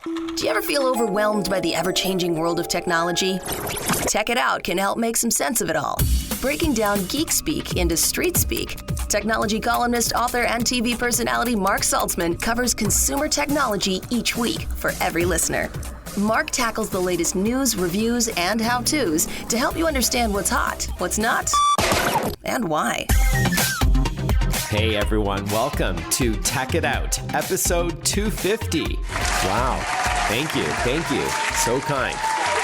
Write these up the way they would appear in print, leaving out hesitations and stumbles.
Do you ever feel overwhelmed by the ever-changing world of technology? Tech It Out can help make some sense of it all. Breaking down geek speak into street speak, technology columnist, author, and TV personality Mark Saltzman covers consumer technology each week for every listener. Mark tackles the latest news, reviews, and how-tos to help you understand what's hot, what's not, and why. Hey everyone, welcome to Tech It Out, episode 250. Wow, thank you, so kind.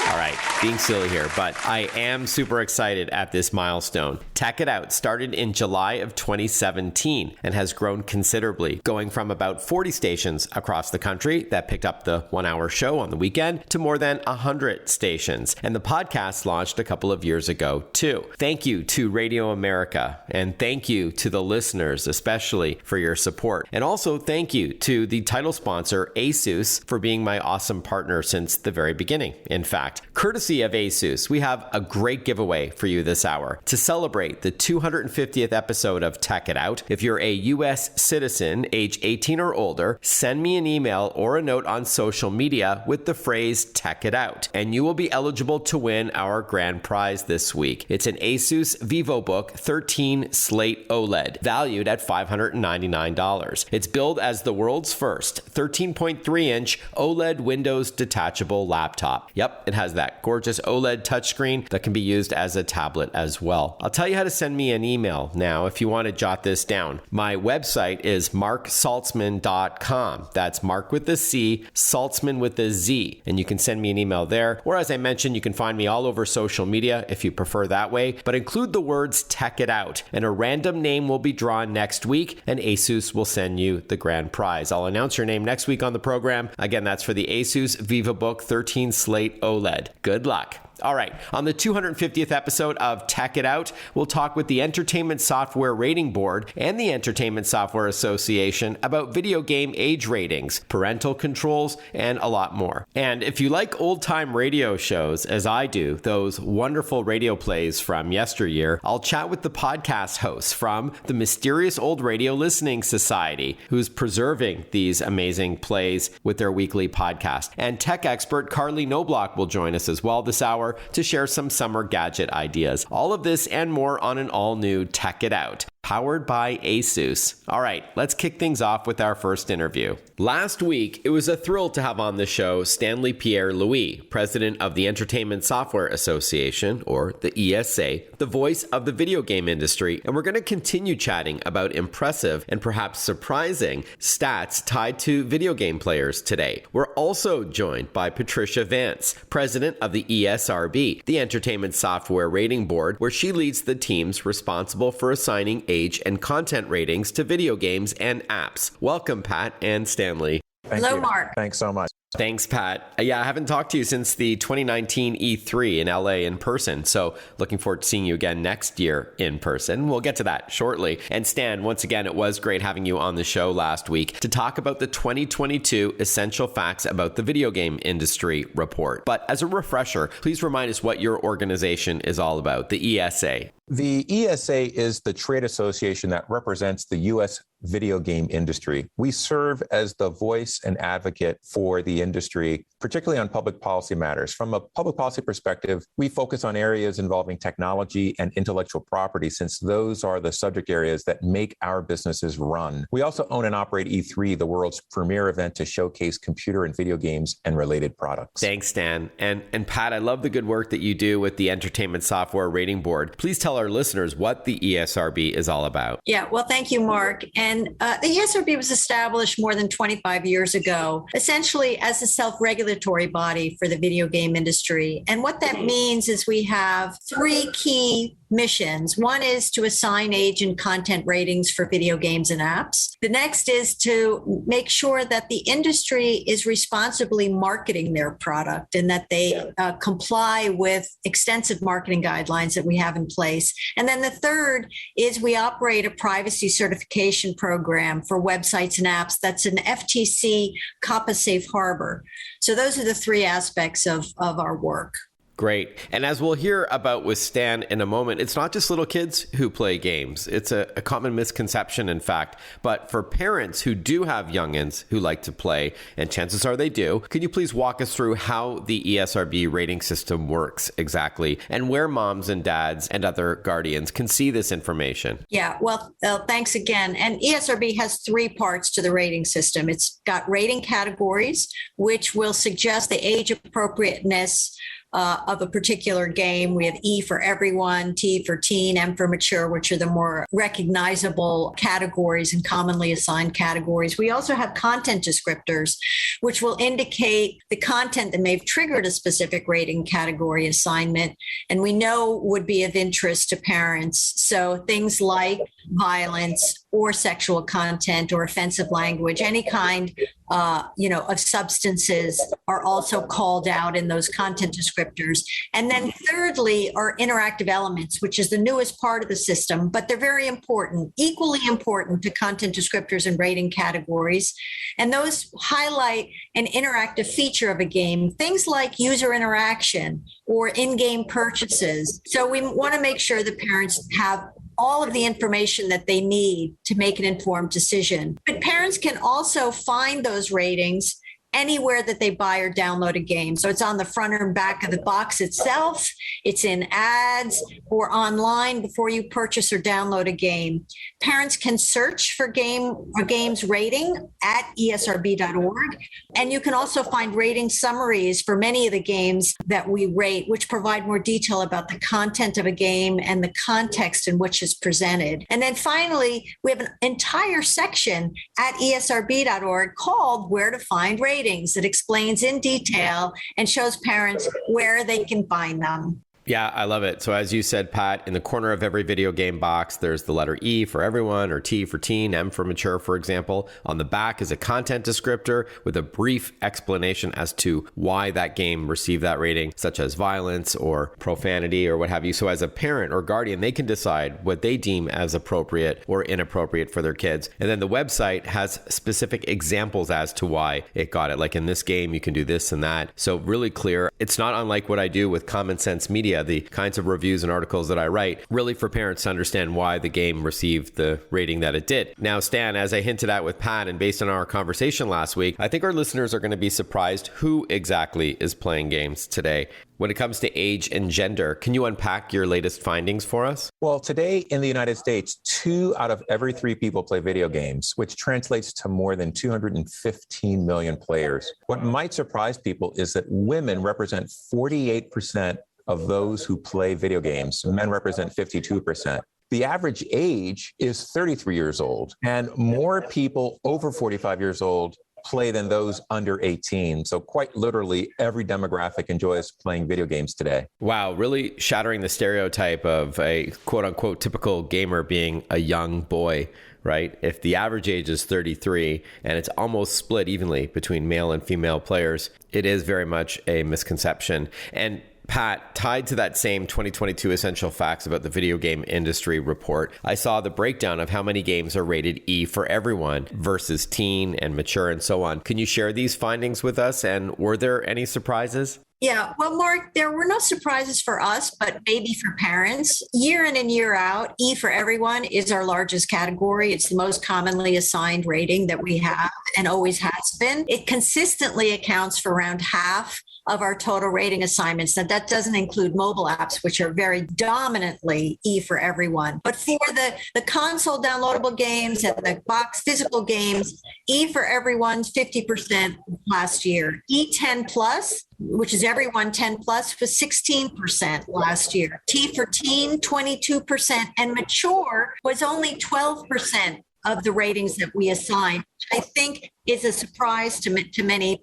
All right, being silly here, but I am super excited at this milestone. Tech It Out started in July of 2017 and has grown considerably, going from about 40 stations across the country that picked up the 1-hour show on the weekend to more than 100 stations. And the podcast launched a couple of years ago, too. Thank you to Radio America, and thank you to the listeners, especially for your support. And also thank you to the title sponsor, ASUS, for being my awesome partner since the very beginning. In fact, courtesy of ASUS, we have a great giveaway for you this hour. To celebrate the 250th episode of Tech It Out, if you're a U.S. citizen, age 18 or older, send me an email or a note on social media with the phrase Tech It Out, and you will be eligible to win our grand prize this week. It's an ASUS VivoBook 13 Slate OLED, valued at $599. It's billed as the world's first 13.3-inch OLED Windows detachable laptop. Yep, it has that gorgeous OLED touchscreen that can be used as a tablet as well. I'll tell you how to send me an email now if you want to jot this down. My website is marksaltzman.com. That's Mark with the C, Saltzman with the Z. And you can send me an email there. Or as I mentioned, you can find me all over social media if you prefer that way. But include the words Tech It Out. And a random name will be drawn next week, and ASUS will send you the grand prize. I'll announce your name next week on the program. Again, that's for the ASUS VivoBook 13 Slate OLED. Good luck. All right, on the 250th episode of Tech It Out, we'll talk with the Entertainment Software Rating Board and the Entertainment Software Association about video game age ratings, parental controls, and a lot more. And if you like old-time radio shows, as I do, those wonderful radio plays from yesteryear, I'll chat with the podcast hosts from the Mysterious Old Radio Listening Society, who's preserving these amazing plays with their weekly podcast. And tech expert Carley Knobloch will join us as well this hour to share some summer gadget ideas. All of this and more on an all-new Tech It Out, powered by ASUS. All right, let's kick things off with our first interview. Last week, it was a thrill to have on the show Stanley Pierre-Louis, president of the Entertainment Software Association, or the ESA, the voice of the video game industry, and we're going to continue chatting about impressive and perhaps surprising stats tied to video game players today. We're also joined by Patricia Vance, president of the ESRB, the Entertainment Software Rating Board, where she leads the teams responsible for assigning age and content ratings to video games and apps. Welcome, Pat and Stanley. Hello, Mark. Thanks so much. Thanks, Pat. Yeah, I haven't talked to you since the 2019 E3 in LA in person, so looking forward to seeing you again next year in person. We'll get to that shortly. And Stan, once again, it was great having you on the show last week to talk about the 2022 Essential Facts About the Video Game Industry report. But as a refresher, please remind us what your organization is all about, the ESA. The ESA is the trade association that represents the U.S. video game industry. We serve as the voice and advocate for the industry, particularly on public policy matters. From a public policy perspective, we focus on areas involving technology and intellectual property, since those are the subject areas that make our businesses run. We also own and operate E3, the world's premier event to showcase computer and video games and related products. Thanks, Stan. And Pat, I love the good work that you do with the Entertainment Software Rating Board. Please tell our listeners what the ESRB is all about. Yeah, well, thank you, Mark. And the ESRB was established more than 25 years ago, essentially as a self-regulatory body for the video game industry. And what that means is we have three key missions. One is to assign age and content ratings for video games and apps. The next is to make sure that the industry is responsibly marketing their product and that they comply with extensive marketing guidelines that we have in place. And then the third is we operate a privacy certification program for websites and apps that's an FTC COPPA safe harbor. So those are the three aspects of our work. Great. And as we'll hear about with Stan in a moment, it's not just little kids who play games. It's a common misconception, in fact. But for parents who do have youngins who like to play, and chances are they do, could you please walk us through how the ESRB rating system works exactly, and where moms and dads and other guardians can see this information? Yeah, well, thanks again. And ESRB has three parts to the rating system. It's got rating categories, which will suggest the age appropriateness of a particular game. We have E for everyone, T for teen, M for mature, which are the more recognizable categories and commonly assigned categories. We also have content descriptors, which will indicate the content that may have triggered a specific rating category assignment, and we know would be of interest to parents. So things like violence or sexual content or offensive language, any kind of substances are also called out in those content descriptors. And then thirdly are interactive elements, which is the newest part of the system, but they're very important, equally important to content descriptors and rating categories. And those highlight an interactive feature of a game, things like user interaction or in-game purchases. So we want to make sure that parents have all of the information that they need to make an informed decision. But parents can also find those ratings anywhere that they buy or download a game. So it's on the front or back of the box itself. It's in ads or online before you purchase or download a game. Parents can search for game's rating at esrb.org. And you can also find rating summaries for many of the games that we rate, which provide more detail about the content of a game and the context in which it's presented. And then finally, we have an entire section at esrb.org called Where to Find Ratings. That explains in detail and shows parents where they can find them. Yeah, I love it. So as you said, Pat, in the corner of every video game box, there's the letter E for everyone, or T for teen, M for mature, for example. On the back is a content descriptor with a brief explanation as to why that game received that rating, such as violence or profanity or what have you. So as a parent or guardian, they can decide what they deem as appropriate or inappropriate for their kids. And then the website has specific examples as to why it got it. Like in this game, you can do this and that. So really clear. It's not unlike what I do with Common Sense Media, the kinds of reviews and articles that I write, really for parents to understand why the game received the rating that it did. Now, Stan, as I hinted at with Pat, and based on our conversation last week, I think our listeners are going to be surprised who exactly is playing games today. When it comes to age and gender, can you unpack your latest findings for us? Well, today in the United States, 2 out of every 3 people play video games, which translates to more than 215 million players. What might surprise people is that women represent 48% of those who play video games. Men represent 52%. The average age is 33 years old, and more people over 45 years old play than those under 18. So quite literally, every demographic enjoys playing video games today. Wow, really shattering the stereotype of a quote unquote typical gamer being a young boy, right? If the average age is 33 and it's almost split evenly between male and female players, it is very much a misconception. And Pat, tied to that same 2022 Essential Facts about the video game industry report, I saw the breakdown of how many games are rated E for everyone versus teen and mature and so on. Can you share these findings with us? And were there any surprises? Yeah, well, Mark, there were no surprises for us, but maybe for parents. Year in and year out, E for everyone is our largest category. It's the most commonly assigned rating that we have and always has been. It consistently accounts for around half of our total rating assignments. Now, that doesn't include mobile apps, which are very dominantly E for everyone. But for the console downloadable games and the box physical games, E for everyone's 50% last year. E10 plus, which is everyone 10 plus, was 16% last year. T for teen, 22%, and mature was only 12% of the ratings that we assign, which I think is a surprise to many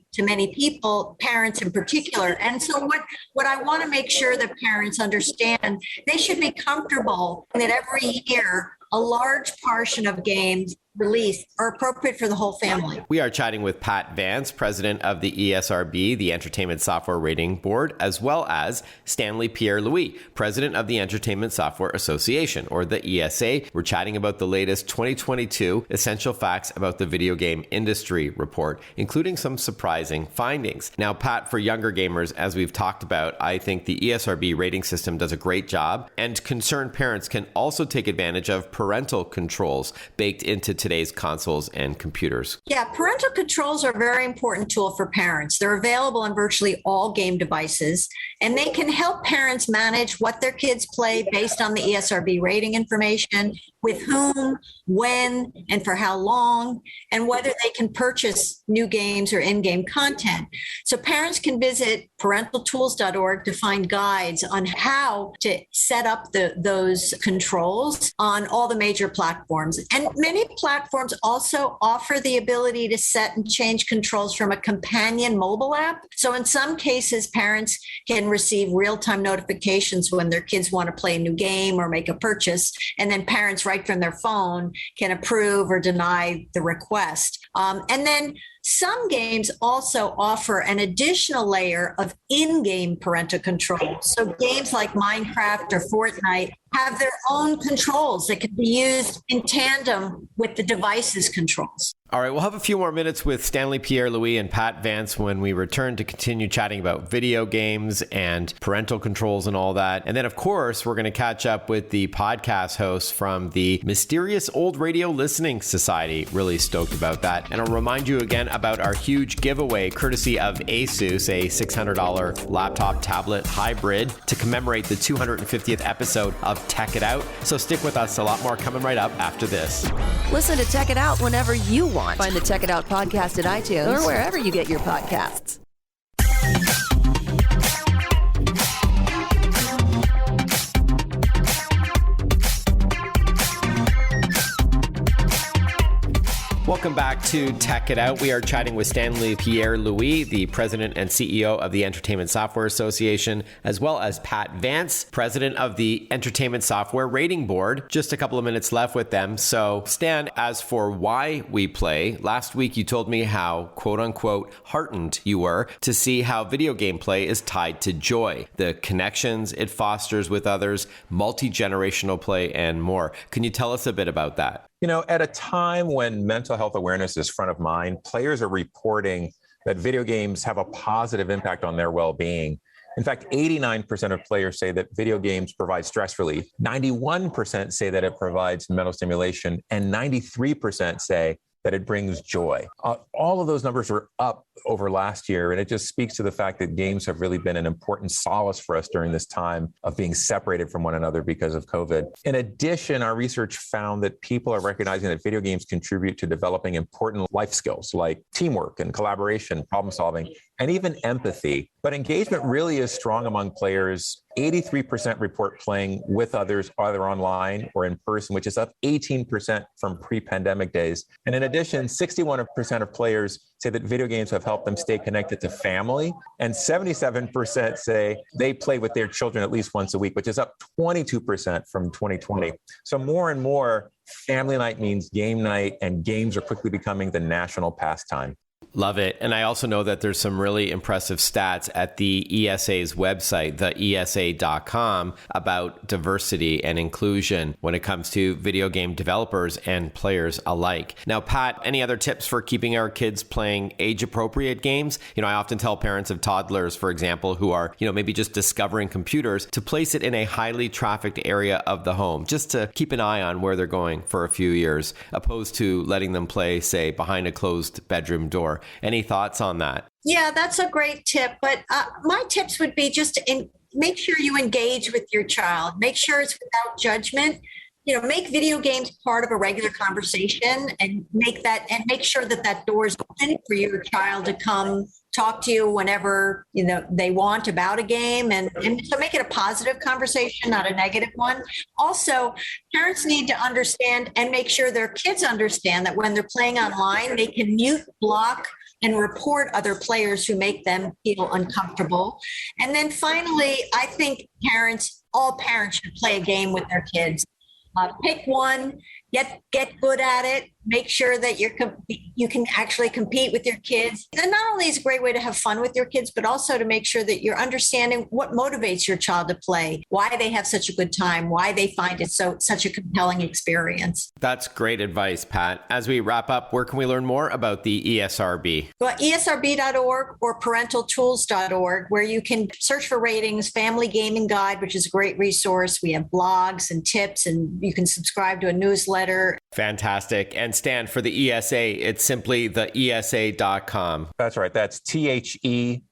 people, parents in particular. And so what I want to make sure that parents understand, they should be comfortable that every year a large portion of games released are appropriate for the whole family. We are chatting with Pat Vance, president of the ESRB, the Entertainment Software Rating Board, as well as Stanley Pierre-Louis, president of the Entertainment Software Association, or the ESA. We're chatting about the latest 2022 Essential Facts About the Video Game Industry report, including some surprising findings. Now, Pat, for younger gamers, as we've talked about, I think the ESRB rating system does a great job, and concerned parents can also take advantage of parental controls baked into today's consoles and computers. Yeah, parental controls are a very important tool for parents. They're available on virtually all game devices, and they can help parents manage what their kids play based on the ESRB rating information, with whom, when, and for how long, and whether they can purchase new games or in-game content. So parents can visit parentaltools.org to find guides on how to set up those controls on all the major platforms. And many platforms also offer the ability to set and change controls from a companion mobile app. So in some cases, parents can receive real-time notifications when their kids want to play a new game or make a purchase, and then parents right from their phone can approve or deny the request. And then some games also offer an additional layer of in-game parental control. So games like Minecraft or Fortnite have their own controls that can be used in tandem with the device's controls. All right, we'll have a few more minutes with Stanley Pierre-Louis and Pat Vance when we return to continue chatting about video games and parental controls and all that. And then, of course, we're going to catch up with the podcast host from the Mysterious Old Radio Listening Society. Really stoked about that. And I'll remind you again about our huge giveaway courtesy of Asus, a $600 laptop tablet hybrid to commemorate the 250th episode of Tech It Out. So stick with us, a lot more coming right up after this. Listen to Tech It Out whenever you want. Find the Tech It Out podcast at iTunes or wherever you get your podcasts. Welcome back to Tech It Out. We are chatting with Stanley Pierre-Louis, the president and CEO of the Entertainment Software Association, as well as Pat Vance, president of the Entertainment Software Rating Board. Just a couple of minutes left with them. So, Stan, as for why we play, last week you told me how, quote unquote, heartened you were to see how video game play is tied to joy, the connections it fosters with others, multi-generational play, and more. Can you tell us a bit about that? You know, at a time when mental health awareness is front of mind, players are reporting that video games have a positive impact on their well-being. In fact, 89% of players say that video games provide stress relief. 91% say that it provides mental stimulation, and 93% say that it brings joy. All of those numbers are up over last year, and it just speaks to the fact that games have really been an important solace for us during this time of being separated from one another because of COVID. In addition, our research found that people are recognizing that video games contribute to developing important life skills like teamwork and collaboration, problem solving, and even empathy. But engagement really is strong among players. 83% report playing with others, either online or in person, which is up 18% from pre-pandemic days. And in addition, 61% of players say that video games have helped them stay connected to family. And 77% say they play with their children at least once a week, which is up 22% from 2020. So more and more, family night means game night, and games are quickly becoming the national pastime. Love it. And I also know that there's some really impressive stats at the ESA's website, the ESA.com, about diversity and inclusion when it comes to video game developers and players alike. Now, Pat, any other tips for keeping our kids playing age-appropriate games? You know, I often tell parents of toddlers, for example, who are, maybe just discovering computers, to place it in a highly trafficked area of the home, just to keep an eye on where they're going for a few years, opposed to letting them play, say, behind a closed bedroom door. Any thoughts on that? Yeah, that's a great tip. But my tips would be just to make sure you engage with your child. Make sure it's without judgment. Make video games part of a regular conversation, and make sure that door is open for your child to come talk to you whenever they want about a game, and so make it a positive conversation, not a negative one. Also, parents need to understand and make sure their kids understand that when they're playing online, they can mute, block, and report other players who make them feel uncomfortable. And then finally, I think all parents should play a game with their kids. Pick one, get good at it, make sure that you can actually compete with your kids. And not only is a great way to have fun with your kids, but also to make sure that you're understanding what motivates your child to play, why they have such a good time, why they find it such a compelling experience. That's great advice, Pat. As we wrap up, where can we learn more about the ESRB? Well, ESRB.org or parentaltools.org, where you can search for ratings, Family Gaming Guide, which is a great resource. We have blogs and tips, and you can subscribe to a newsletter. Fantastic. And Stan, for the ESA, it's simply the ESA.com. That's right. That's THEESA.com.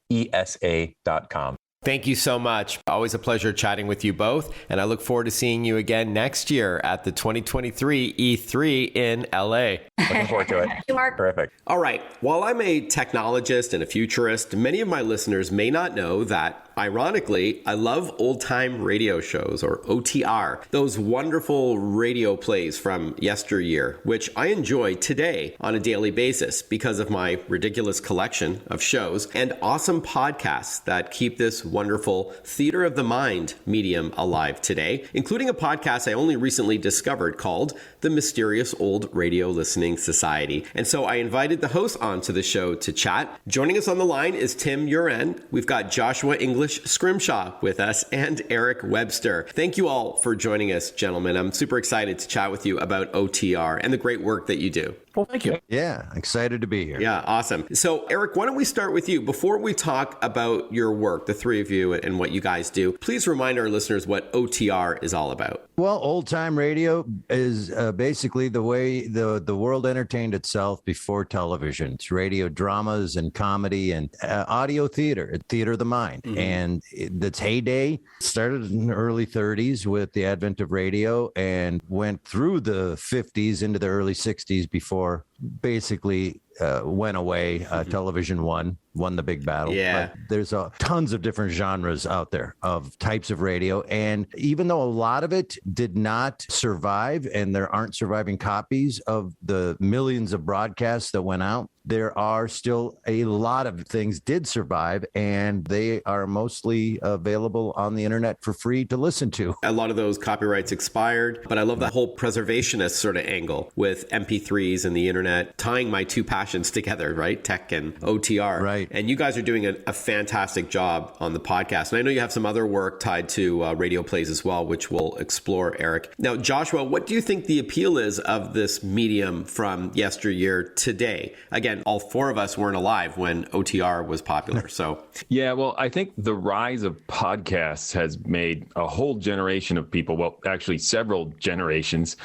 Thank you so much. Always a pleasure chatting with you both. And I look forward to seeing you again next year at the 2023 E3 in LA. Looking forward to it. Thank you, Mark. Terrific. All right. While I'm a technologist and a futurist, many of my listeners may not know that, ironically, I love old-time radio shows, or OTR, those wonderful radio plays from yesteryear, which I enjoy today on a daily basis because of my ridiculous collection of shows and awesome podcasts that keep this wonderful theater of the mind medium alive today, including a podcast I only recently discovered called The Mysterious Old Radio Listening Society. And so I invited the host onto the show to chat. Joining us on the line is Tim Uren. We've got Joshua English Scrimshaw with us and Eric Webster. Thank you all for joining us, gentlemen. I'm super excited to chat with you about OTR and the great work that you do. Well, thank you. Yeah, excited to be here. Yeah, awesome. So, Eric, why don't we start with you? Before we talk about your work, the three of you, and what you guys do, please remind our listeners what OTR is all about. Well, old-time radio is basically the way the world entertained itself before television. It's radio dramas and comedy and audio theater of the mind. Mm-hmm. And its heyday started in the early 30s with the advent of radio and went through the 50s into the early 60s before basically went away. Television won the big battle. Yeah. But there's tons of different genres out there of types of radio. And even though a lot of it did not survive and there aren't surviving copies of the millions of broadcasts that went out, there are still a lot of things did survive, and they are mostly available on the internet for free to listen to. A lot of those copyrights expired, but I love that whole preservationist sort of angle with MP3s and the internet, tying my two passions together, right? Tech and OTR. Right. And you guys are doing a fantastic job on the podcast. And I know you have some other work tied to radio plays as well, which we'll explore, Eric. Now, Joshua, what do you think the appeal is of this medium from yesteryear today? Again, all four of us weren't alive when OTR was popular. So, yeah, well, I think the rise of podcasts has made a whole generation of people, well, actually several generations,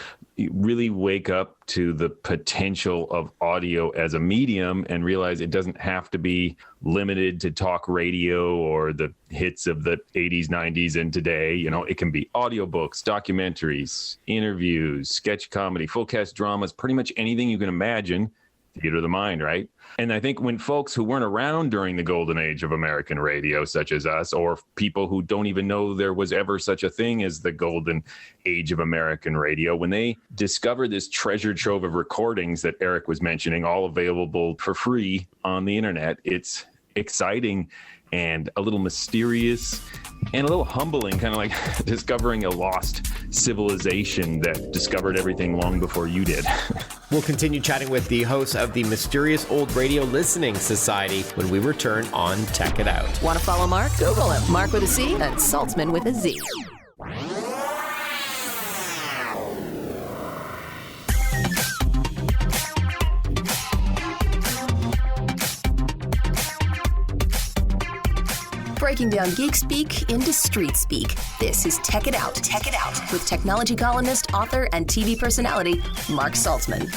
really wake up to the potential of audio as a medium and realize it doesn't have to be limited to talk radio or the hits of the 80s, 90s, and today. You know, it can be audiobooks, documentaries, interviews, sketch comedy, full cast dramas, pretty much anything you can imagine. Theater of the mind, right? And I think when folks who weren't around during the golden age of American radio, such as us, or people who don't even know there was ever such a thing as the golden age of American radio, when they discover this treasure trove of recordings that Eric was mentioning, all available for free on the internet, it's exciting and a little mysterious and a little humbling, kind of like discovering a lost civilization that discovered everything long before you did. We'll continue chatting with the host of the Mysterious Old Radio Listening Society when we return on Tech It Out. Want to follow Mark? Google him. Mark with a C and Saltzman with a Z. Breaking down geek speak into street speak. This is Tech It Out. Tech It Out with technology columnist, author, and TV personality Mark Saltzman.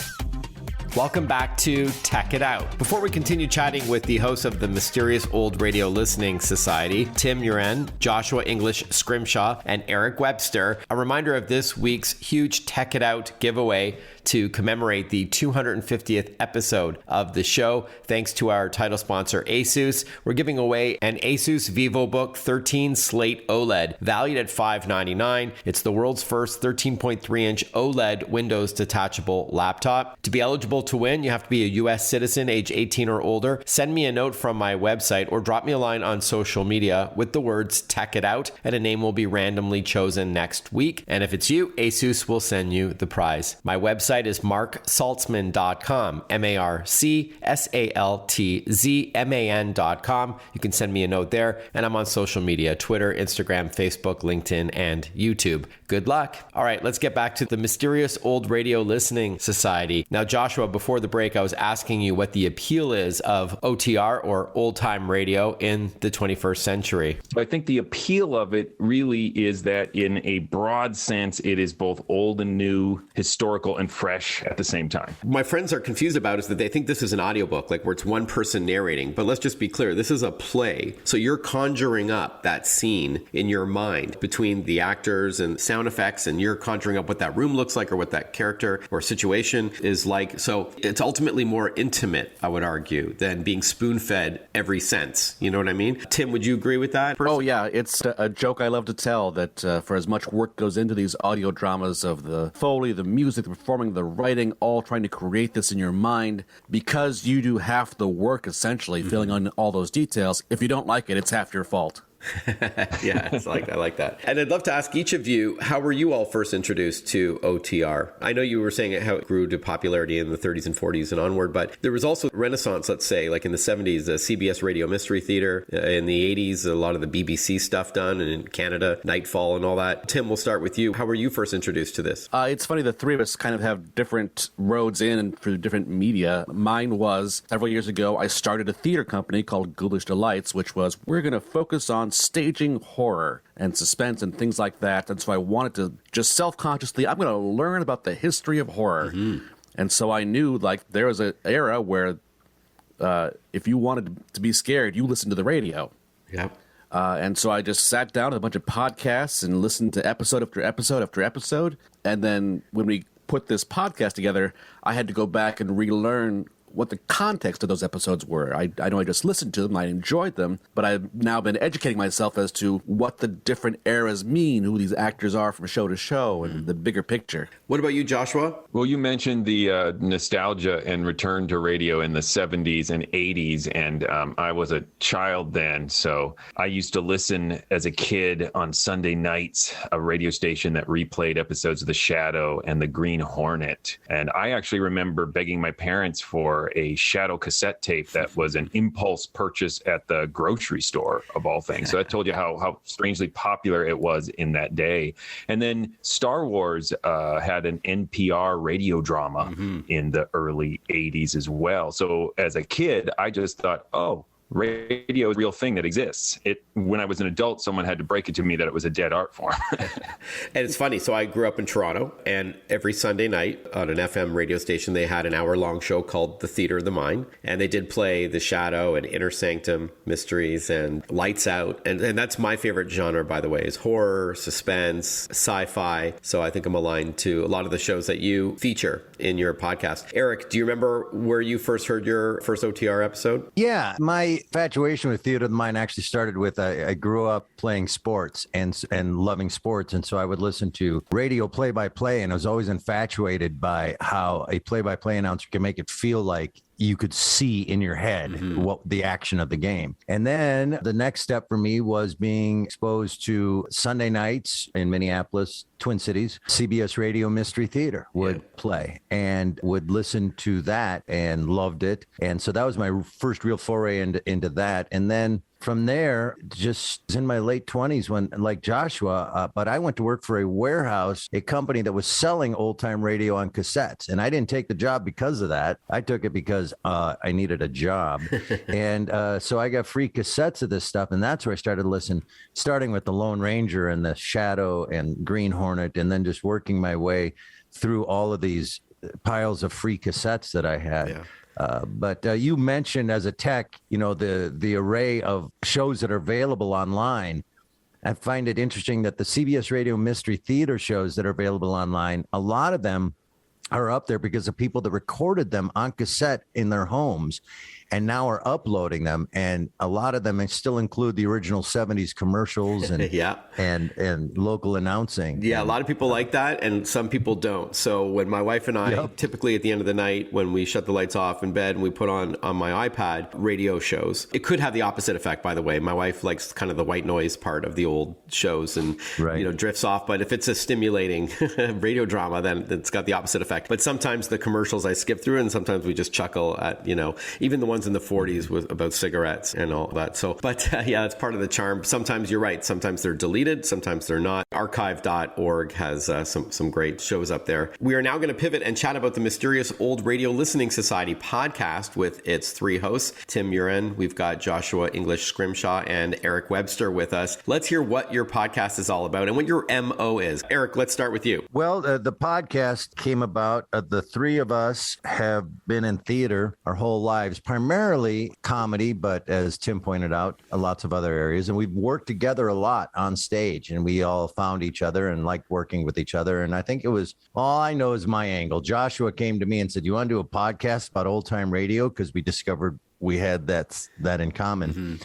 Welcome back to Tech It Out. Before we continue chatting with the hosts of the Mysterious Old Radio Listening Society, Tim Uren, Joshua English Scrimshaw, and Eric Webster, a reminder of this week's huge Tech It Out giveaway to commemorate the 250th episode of the show. Thanks to our title sponsor, Asus, we're giving away an Asus VivoBook 13 Slate OLED, valued at $599. It's the world's first 13.3-inch OLED Windows detachable laptop. To be eligible eligible to win. You have to be a U.S. citizen, age 18 or older. Send me a note from my website or drop me a line on social media with the words "Tech It Out," and a name will be randomly chosen next week. And if it's you, ASUS will send you the prize. My website is marksaltzman.com, MarkSaltzman.com. You can send me a note there, and I'm on social media, Twitter, Instagram, Facebook, LinkedIn, and YouTube. Good luck. All right, let's get back to the mysterious old radio listening society. Now, Joshua, before the break, I was asking you what the appeal is of OTR, or old-time radio, in the 21st century. I think the appeal of it really is that in a broad sense, it is both old and new, historical and fresh at the same time. My friends are confused about is that they think this is an audiobook, like where it's one person narrating. But let's just be clear, this is a play. So you're conjuring up that scene in your mind between the actors and sound effects, and you're conjuring up what that room looks like or what that character or situation is like. So it's ultimately more intimate, I would argue, than being spoon-fed every sense. You know what I mean? Tim, would you agree with that? Oh, yeah. It's a joke I love to tell that for as much work goes into these audio dramas of the Foley, the music, the performing, the writing, all trying to create this in your mind, because you do half the work, essentially, filling in all those details. If you don't like it, it's half your fault. Yeah, I like that. And I'd love to ask each of you, how were you all first introduced to OTR? I know you were saying how it grew to popularity in the 30s and 40s and onward, but there was also Renaissance, let's say, like in the 70s, the CBS Radio Mystery Theater. In the 80s, a lot of the BBC stuff done, and in Canada, Nightfall and all that. Tim, we'll start with you. How were you first introduced to this? It's funny, the three of us kind of have different roads in and through different media. Mine was, several years ago, I started a theater company called Ghoulish Delights, which was, we're going to focus on staging horror and suspense and things like that. And so I wanted to just self-consciously, I'm going to learn about the history of horror. Mm-hmm. And so I knew, like, there was an era where if you wanted to be scared, you listened to the radio. Yep. And so I just sat down with a bunch of podcasts and listened to episode after episode after episode. And then when we put this podcast together, I had to go back and relearn what the context of those episodes were. I know I just listened to them, I enjoyed them, but I've now been educating myself as to what the different eras mean, who these actors are from show to show, and the bigger picture. What about you, Joshua? Well, you mentioned the nostalgia and return to radio in the 70s and 80s, and I was a child then, so I used to listen as a kid on Sunday nights, a radio station that replayed episodes of The Shadow and The Green Hornet, and I actually remember begging my parents for a Shadow cassette tape that was an impulse purchase at the grocery store, of all things. So that told you how strangely popular it was in that day. And then Star Wars had an NPR radio drama in the early 80s as well. So as a kid, I just thought, oh, radio is a real thing that exists. When I was an adult, someone had to break it to me that it was a dead art form. And it's funny. So I grew up in Toronto, and every Sunday night on an FM radio station, they had an hour-long show called The Theater of the Mind. And they did play The Shadow and Inner Sanctum mysteries and Lights Out. And that's my favorite genre, by the way, is horror, suspense, sci-fi. So I think I'm aligned to a lot of the shows that you feature in your podcast. Eric, do you remember where you first heard your first OTR episode? Yeah, my infatuation with theater of the mind actually started with I grew up playing sports and loving sports, and so I would listen to radio play-by-play, and I was always infatuated by how a play-by-play announcer can make it feel like you could see in your head what the action of the game. And then the next step for me was being exposed to Sunday nights in Minneapolis, Twin Cities, CBS Radio Mystery Theater would play, and would listen to that and loved it. And so that was my first real foray into that. And then from there, just in my late 20s, when, like Joshua, but I went to work for a warehouse, a company that was selling old-time radio on cassettes. And I didn't take the job because of that. I took it because I needed a job. And so I got free cassettes of this stuff. And that's where I started listening, starting with the Lone Ranger and the Shadow and Green Hornet, and then just working my way through all of these piles of free cassettes that I had. Yeah. But you mentioned as a tech, the array of shows that are available online. I find it interesting that the CBS Radio Mystery Theater shows that are available online, a lot of them are up there because of people that recorded them on cassette in their homes and now are uploading them. And a lot of them still include the original 70s commercials and and local announcing. Yeah, a lot of people like that, and some people don't. So when my wife and I, typically at the end of the night, when we shut the lights off in bed and we put on my iPad radio shows, it could have the opposite effect, by the way. My wife likes kind of the white noise part of the old shows and drifts off. But if it's a stimulating radio drama, then it's got the opposite effect. But sometimes the commercials I skip through, and sometimes we just chuckle at, even the ones in the 40s with about cigarettes and all that. So, but that's part of the charm. Sometimes you're right. Sometimes they're deleted. Sometimes they're not. Archive.org has some great shows up there. We are now going to pivot and chat about the Mysterious Old Radio Listening Society podcast with its three hosts, Tim Murin. We've got Joshua English Scrimshaw and Eric Webster with us. Let's hear what your podcast is all about and what your MO is. Eric, let's start with you. Well, the podcast came about. The three of us have been in theater our whole lives, primarily comedy, but as Tim pointed out, lots of other areas. And we've worked together a lot on stage, and we all found each other and liked working with each other. And I think it was, all I know is my angle. Joshua came to me and said, "You want to do a podcast about old time radio?" Because we discovered we had that in common. Mm-hmm.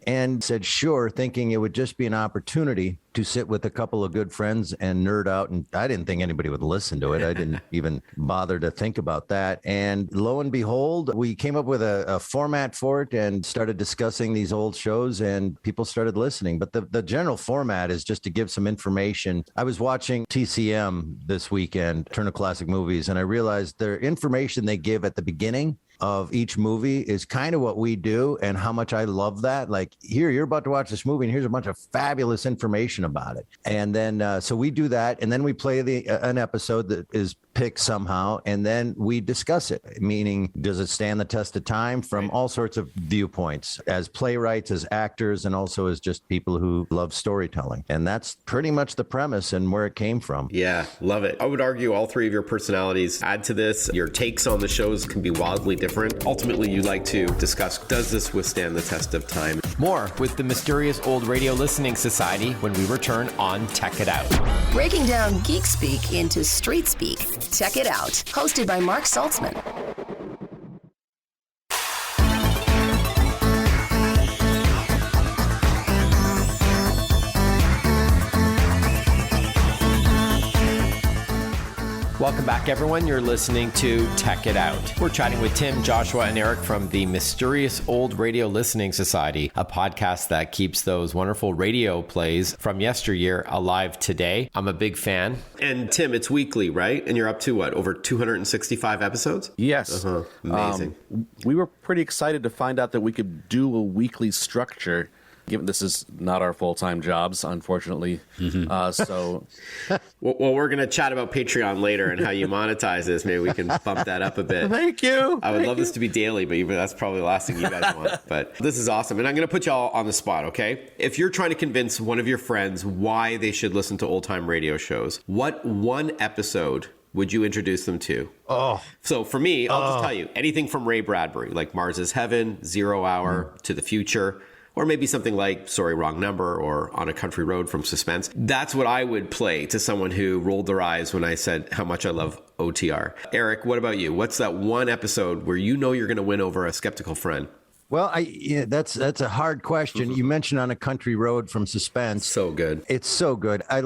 And said, sure, thinking it would just be an opportunity to sit with a couple of good friends and nerd out. And I didn't think anybody would listen to it. I didn't even bother to think about that. And lo and behold, we came up with a format for it and started discussing these old shows, and people started listening. But the general format is just to give some information. I was watching TCM this weekend, Turner Classic Movies, and I realized their information they give at the beginning of each movie is kind of what we do, and how much I love that. Like, here, you're about to watch this movie, and here's a bunch of fabulous information about it. And then, so we do that, and then we play an episode that is picked somehow, and then we discuss it, meaning, does it stand the test of time from all sorts of viewpoints, as playwrights, as actors, and also as just people who love storytelling. And that's pretty much the premise and where it came from. Yeah, love it. I would argue all three of your personalities add to this. Your takes on the shows can be wildly different. Ultimately, you like to discuss, does this withstand the test of time? More with the Mysterious Old Radio Listening Society when we return on Tech It Out. Breaking down geek speak into street speak. Tech It Out, hosted by Mark Saltzman. Welcome back, everyone. You're listening to Tech It Out. We're chatting with Tim, Joshua, and Eric from the Mysterious Old Radio Listening Society, a podcast that keeps those wonderful radio plays from yesteryear alive today. I'm a big fan. And Tim, it's weekly, right? And you're up to what, over 265 episodes? Yes. Amazing. We were pretty excited to find out that we could do a weekly structure. Given this is not our full-time jobs, unfortunately. So, well, we're going to chat about Patreon later and how you monetize this. Maybe we can bump that up a bit. Thank you. I would love this to be daily, but that's probably the last thing you guys want. But this is awesome. And I'm going to put you all on the spot, okay? If you're trying to convince one of your friends why they should listen to old-time radio shows, what one episode would you introduce them to? So for me, I'll just tell you, anything from Ray Bradbury, like Mars is Heaven, 0 Hour, To the Future, or maybe something like Sorry, Wrong Number, or On a Country Road from Suspense. That's what I would play to someone who rolled their eyes when I said how much I love OTR. Eric, what about you? What's that one episode where you know you're going to win over a skeptical friend? Well, that's a hard question. You mentioned On a Country Road from Suspense. So good. It's so good. I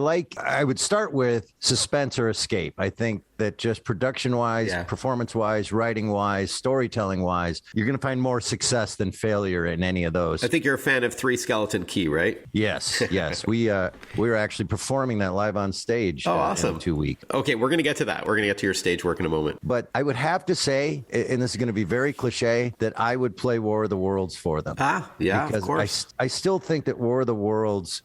would start with Suspense or Escape. I think that just production-wise, performance-wise, writing-wise, storytelling-wise, you're going to find more success than failure in any of those. I think you're a fan of Three Skeleton Key, right? Yes. We were actually performing that live on stage. Awesome. In 2 weeks. Okay, we're going to get to that. We're going to get to your stage work in a moment. But I would have to say, and this is going to be very cliche, that I would play War of the Worlds for them. Because of course. I still think that War of the Worlds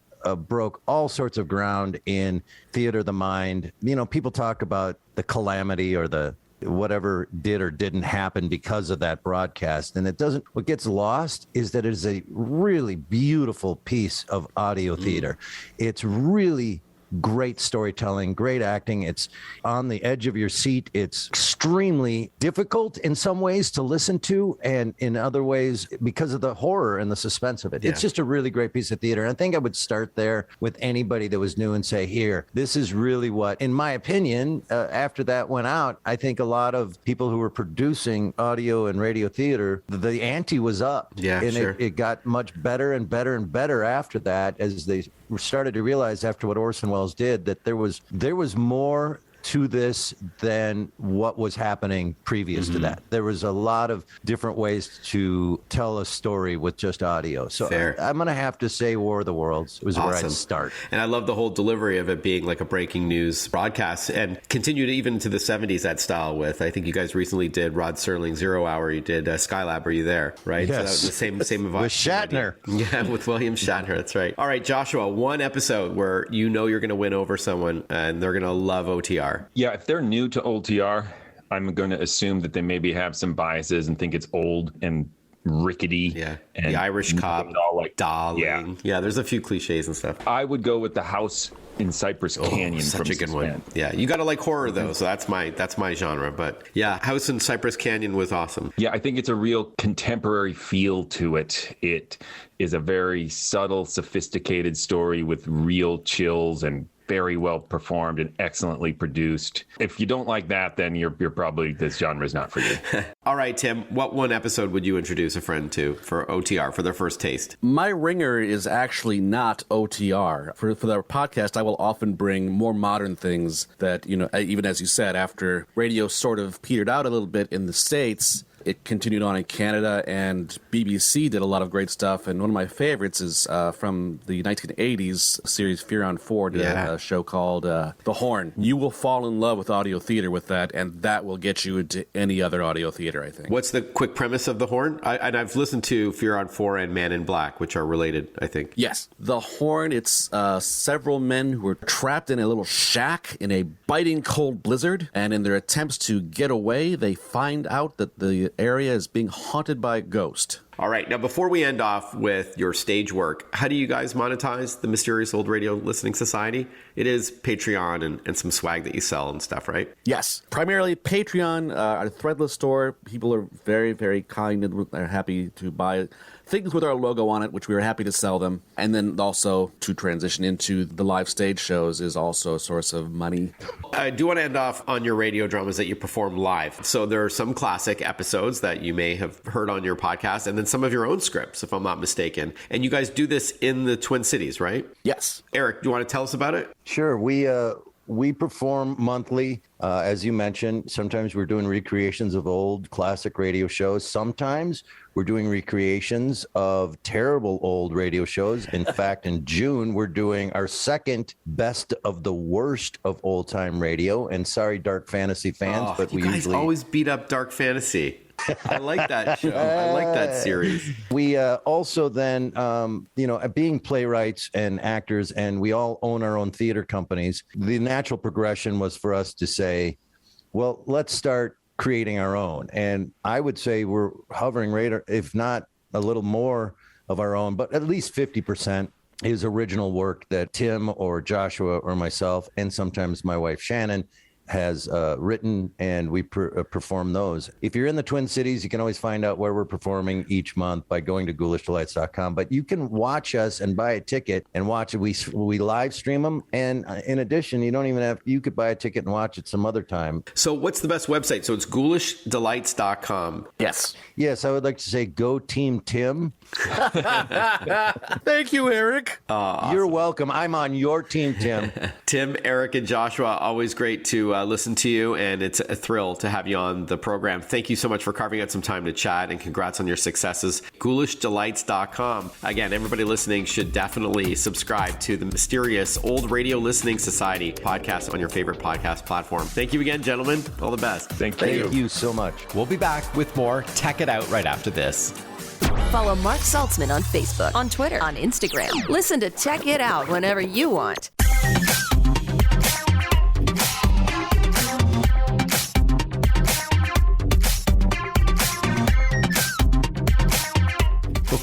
broke all sorts of ground in theater of the mind. You know, people talk about the calamity or the whatever did or didn't happen because of that broadcast. And what gets lost is that it is a really beautiful piece of audio theater. It's really great storytelling, great acting. It's on the edge of your seat. It's extremely difficult in some ways to listen to, and in other ways because of the horror and the suspense of it. Yeah. It's just a really great piece of theater. And I think I would start there with anybody that was new and say, here, this is really what, in my opinion, after that went out, I think a lot of people who were producing audio and radio theater, the ante was up. Yeah, and sure. it got much better and better and better after that, as they started to realize after what Orson Welles did that there was more to this than what was happening previous to that. There was a lot of different ways to tell a story with just audio. So I'm going to have to say War of the Worlds was where I'd start. And I love the whole delivery of it being like a breaking news broadcast, and continued even into the 70s, that style with, I think you guys recently did Rod Serling 0 Hour. You did Skylab. Were you there? Right? Yes. So that was the same vibe. With Shatner. Yeah, with William Shatner. That's right. All right, Joshua, one episode where you know you're going to win over someone and they're going to love OTR. Yeah, if they're new to OTR, I'm going to assume that they maybe have some biases and think it's old and rickety. Yeah, and the Irish cop, like darling. Yeah, there's a few cliches and stuff. I would go with the house in Cypress Canyon. Such a good one. Yeah, you got to like horror though, so that's my genre. But yeah, House in Cypress Canyon was awesome. Yeah, I think it's a real contemporary feel to it. It is a very subtle, sophisticated story with real chills and very well performed and excellently produced. If you don't like that, then you're probably, this genre is not for you. All right, Tim, what one episode would you introduce a friend to for OTR, for their first taste? My ringer is actually not OTR. For the podcast, I will often bring more modern things that, even as you said, after radio sort of petered out a little bit in the States, it continued on in Canada, and BBC did a lot of great stuff. And one of my favorites is from the 1980s series Fear on 4, did a show called The Horn. You will fall in love with audio theater with that, and that will get you into any other audio theater, I think. What's the quick premise of The Horn? I've listened to Fear on 4 and Man in Black, which are related, I think. Yes. The Horn, it's several men who are trapped in a little shack in a biting cold blizzard, and in their attempts to get away, they find out that the area is being haunted by a ghost. All right. Now, before we end off with your stage work, how do you guys monetize the Mysterious Old Radio Listening Society? It is Patreon and some swag that you sell and stuff, right? Yes. Primarily Patreon, our threadless store. People are very, very kind and are happy to buy things with our logo on it, which we are happy to sell them. And then also to transition into the live stage shows is also a source of money. I do want to end off on your radio dramas that you perform live. So there are some classic episodes that you may have heard on your podcast, and then some of your own scripts, if I'm not mistaken. And you guys do this in the Twin Cities, right? Yes. Eric, do you want to tell us about it? Sure. We perform monthly, as you mentioned. Sometimes we're doing recreations of old classic radio shows. Sometimes we're doing recreations of terrible old radio shows. In fact, in June, we're doing our second best of the worst of old time radio. And sorry, dark fantasy fans, but we usually always beat up dark fantasy. I like that show. I like that series. We also then, being playwrights and actors, and we all own our own theater companies, the natural progression was for us to say, well, let's start creating our own. And I would say we're hovering right, if not a little more of our own, but at least 50% is original work that Tim or Joshua or myself, and sometimes my wife Shannon, has written, and we perform those. If you're in the Twin Cities, you can always find out where we're performing each month by going to ghoulishdelights.com. But you can watch us and buy a ticket and watch it. We live stream them. And in addition, you could buy a ticket and watch it some other time. So what's the best website? So it's ghoulishdelights.com. Yes. Yes, I would like to say go Team Tim. Thank you, Eric. Awesome. You're welcome. I'm on your team, Tim. Tim, Eric, and Joshua, always great to listen to you, and it's a thrill to have you on the program. Thank you so much for carving out some time to chat, and congrats on your successes. GhoulishDelights.com. Again, everybody listening should definitely subscribe to the Mysterious Old Radio Listening Society podcast on your favorite podcast platform. Thank you again, gentlemen. All the best. Thank you so much. We'll be back with more Tech It Out right after this. Follow Mark Saltzman on Facebook, on Twitter, on Instagram. Listen to Tech It Out whenever you want.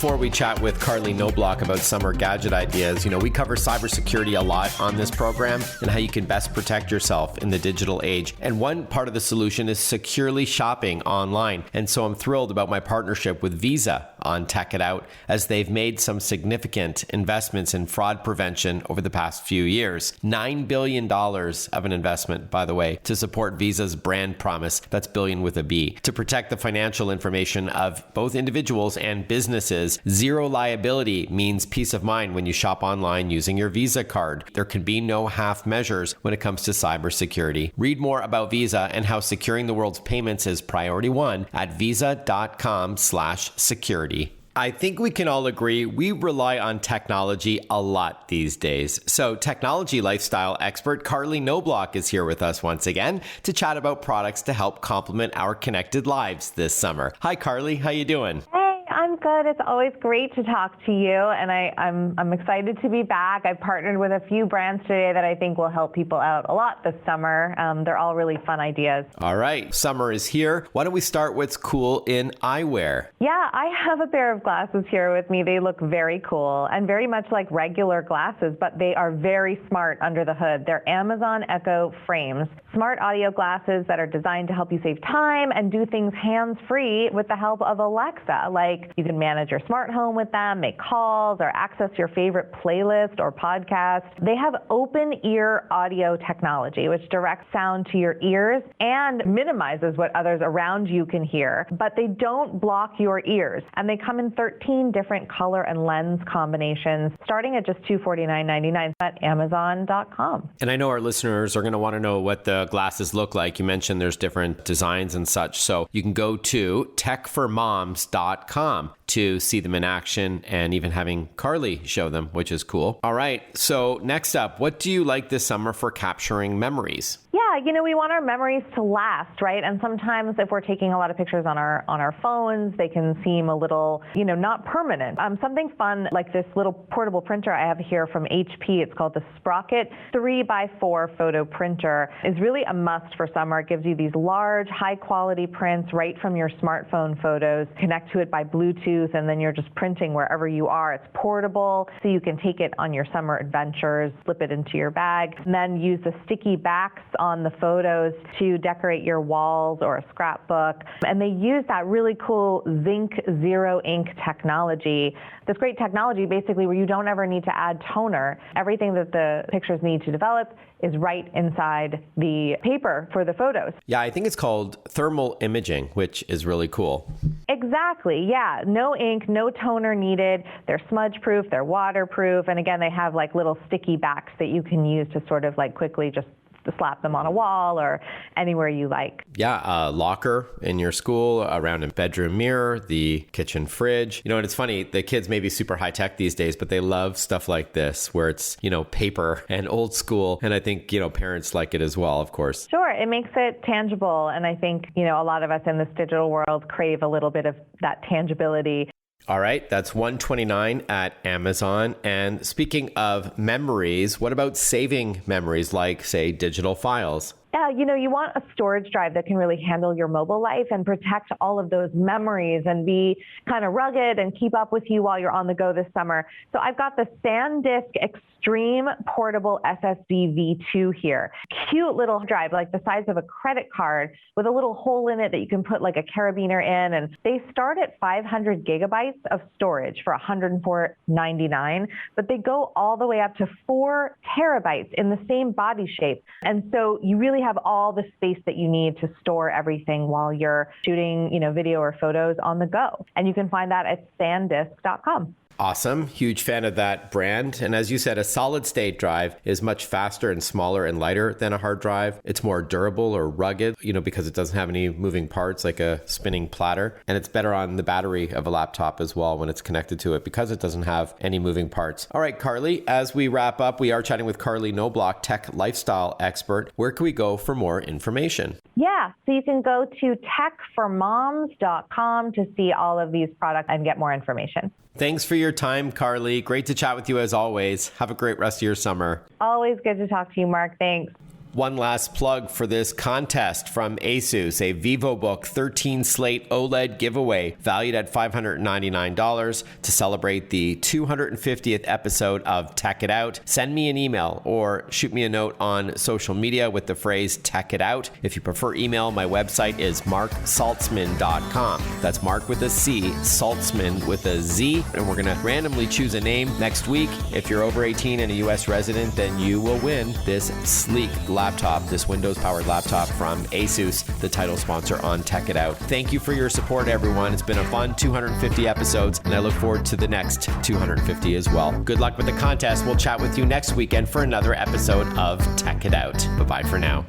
before we chat with Carley Knobloch about summer gadget ideas, we cover cybersecurity a lot on this program and how you can best protect yourself in the digital age. And one part of the solution is securely shopping online. And so I'm thrilled about my partnership with Visa on Tech It Out, as they've made some significant investments in fraud prevention over the past few years. $9 billion of an investment, by the way, to support Visa's brand promise, that's billion with a B, to protect the financial information of both individuals and businesses. Zero liability means peace of mind when you shop online using your Visa card. There can be no half measures when it comes to cybersecurity. Read more about Visa and how securing the world's payments is priority one at visa.com/security. I think we can all agree we rely on technology a lot these days. So technology lifestyle expert Carley Knobloch is here with us once again to chat about products to help complement our connected lives this summer. Hi, Carley. How you doing? I'm good. It's always great to talk to you, and I'm excited to be back. I've partnered with a few brands today that I think will help people out a lot this summer. They're all really fun ideas. All right. Summer is here. Why don't we start what's cool in eyewear? Yeah, I have a pair of glasses here with me. They look very cool and very much like regular glasses, but they are very smart under the hood. They're Amazon Echo frames, smart audio glasses that are designed to help you save time and do things hands-free with the help of Alexa. Like, you can manage your smart home with them, make calls, or access your favorite playlist or podcast. They have open ear audio technology, which directs sound to your ears and minimizes what others around you can hear, but they don't block your ears. And they come in 13 different color and lens combinations, starting at just $249.99 at Amazon.com. And I know our listeners are going to want to know what the glasses look like. You mentioned there's different designs and such. So you can go to techformoms.com to see them in action, and even having Carley show them, which is cool. All right. So next up, what do you like this summer for capturing memories? Yeah, we want our memories to last, right? And sometimes if we're taking a lot of pictures on our phones, they can seem a little, not permanent. Something fun like this little portable printer I have here from HP, it's called the Sprocket 3x4 photo printer, is really a must for summer. It gives you these large, high-quality prints right from your smartphone photos. Connect to it by Bluetooth, and then you're just printing wherever you are. It's portable, so you can take it on your summer adventures, slip it into your bag, and then use the sticky backs on the photos to decorate your walls or a scrapbook. And they use that really cool zinc zero ink technology. This great technology basically where you don't ever need to add toner. Everything that the pictures need to develop is right inside the paper for the photos. Yeah, I think it's called thermal imaging, which is really cool. Exactly. Yeah. No ink, no toner needed. They're smudge proof, they're waterproof. And again, they have like little sticky backs that you can use to sort of like quickly just to slap them on a wall or anywhere you like. Yeah, a locker in your school, around a bedroom mirror, the kitchen fridge. And it's funny, the kids may be super high tech these days, but they love stuff like this where it's, paper and old school. And I think, parents like it as well, of course. Sure. It makes it tangible. And I think, a lot of us in this digital world crave a little bit of that tangibility. All right, that's $129 at Amazon. And speaking of memories, what about saving memories like, say, digital files? Yeah, you want a storage drive that can really handle your mobile life and protect all of those memories and be kind of rugged and keep up with you while you're on the go this summer. So I've got the SanDisk Extreme Portable SSD V2 here. Cute little drive, like the size of a credit card with a little hole in it that you can put like a carabiner in. And they start at 500 gigabytes of storage for $104.99, but they go all the way up to 4 terabytes in the same body shape. And so you really have all the space that you need to store everything while you're shooting, video or photos on the go. And you can find that at sandisk.com. Awesome. Huge fan of that brand. And as you said, a solid state drive is much faster and smaller and lighter than a hard drive. It's more durable or rugged, because it doesn't have any moving parts like a spinning platter. And it's better on the battery of a laptop as well when it's connected to it because it doesn't have any moving parts. All right, Carley, as we wrap up, we are chatting with Carley Knobloch, tech lifestyle expert. Where can we go for more information? Yeah, so you can go to techformoms.com to see all of these products and get more information. Thanks for your time, Carley. Great to chat with you as always. Have a great rest of your summer. Always good to talk to you, Mark. Thanks. One last plug for this contest from Asus, a VivoBook 13 slate OLED giveaway valued at $599 to celebrate the 250th episode of Tech It Out. Send me an email or shoot me a note on social media with the phrase Tech It Out. If you prefer email, my website is marksaltzman.com. That's Mark with a C, Saltzman with a Z, and we're going to randomly choose a name next week. If you're over 18 and a U.S. resident, then you will win this sleek laptop, this Windows-powered laptop from Asus, the title sponsor on Tech It Out. Thank you for your support, everyone. It's been a fun 250 episodes, and I look forward to the next 250 as well. Good luck with the contest. We'll chat with you next weekend for another episode of Tech It Out. Bye-bye for now.